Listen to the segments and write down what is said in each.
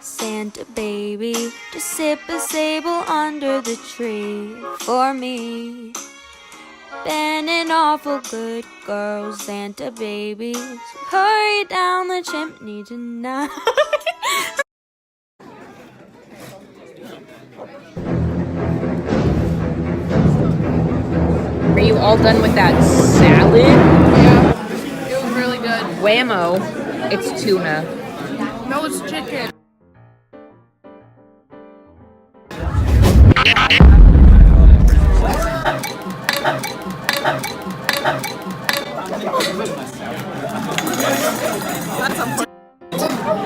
Santa baby, just sip a sable under the tree for me. Been an awful good girl, Santa baby, so hurry down the chimney tonight. Are you all done with that salad? Yeah, it was really good. Whammo. It's tuna. No, it's chicken.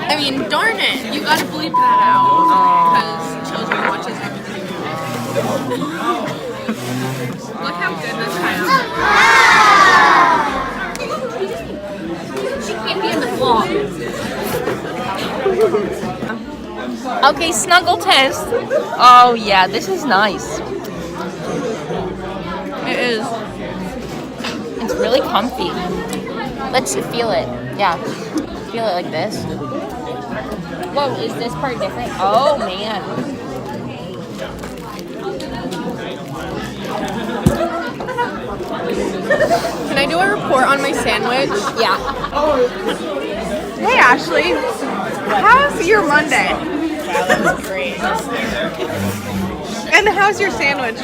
I mean, darn it, you gotta bleep that out because children watches everything. Look how good this is. She can't be in the vlog. Okay, snuggle test. Oh yeah, this is nice. It is. It's really comfy. Let's feel it. Yeah. Feel it like this. Whoa, is this part different? Oh man. Can I do a report on my sandwich? Yeah. Hey Ashley, how's your Monday? Great. And how's your sandwich?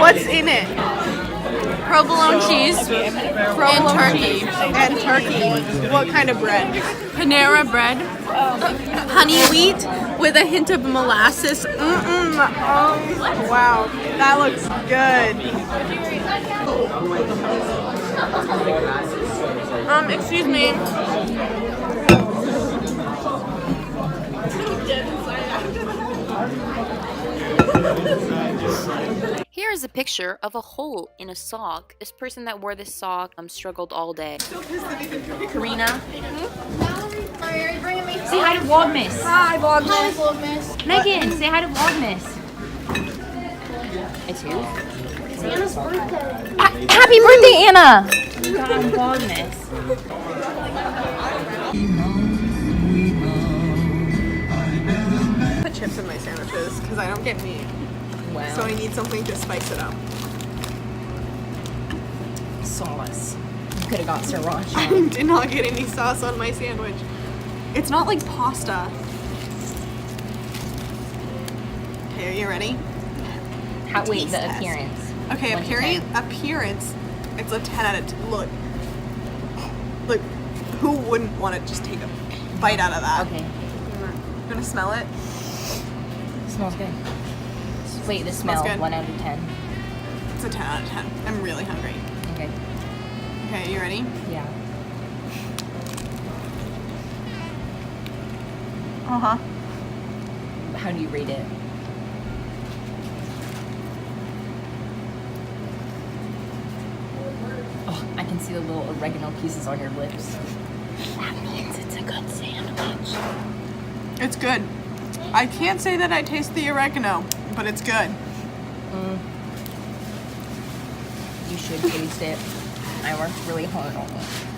What's in it? Provolone cheese and turkey. And turkey. What kind of bread? Panera bread. Honey wheat with a hint of molasses. Wow, that looks good. Excuse me. Here is a picture of a hole in a sock. This person that wore this sock struggled all day. Karina. Say hi to Vlogmas. Hi Vlogmas. Hi Vlogmas. Megan, say hi to Vlogmas. It's who? It's Anna's birthday. Happy birthday, Anna! God, I'm Vlogmas. Put chips in my sandwiches because I don't get meat. Wow. So I need something to spice it up. Sauce. You could have got sriracha. I did not get any sauce on my sandwich. It's not like pasta. Okay, are you ready? Wait, Taste the test. appearance. Okay, 1 to 10. appearance. It's a 10 out of 10. Look, who wouldn't want to just take a bite out of that? Okay. You gonna smell it? Smells good. Wait, the Smells smell. good. 1 out of 10. It's a 10 out of 10. I'm really hungry. Okay. Okay, you ready? Yeah. Uh-huh. How do you rate it? Oh, I can see the little oregano pieces on your lips. That means it's a good sandwich. It's good. I can't say that I taste the oregano, but it's good. You should taste it. I worked really hard on it.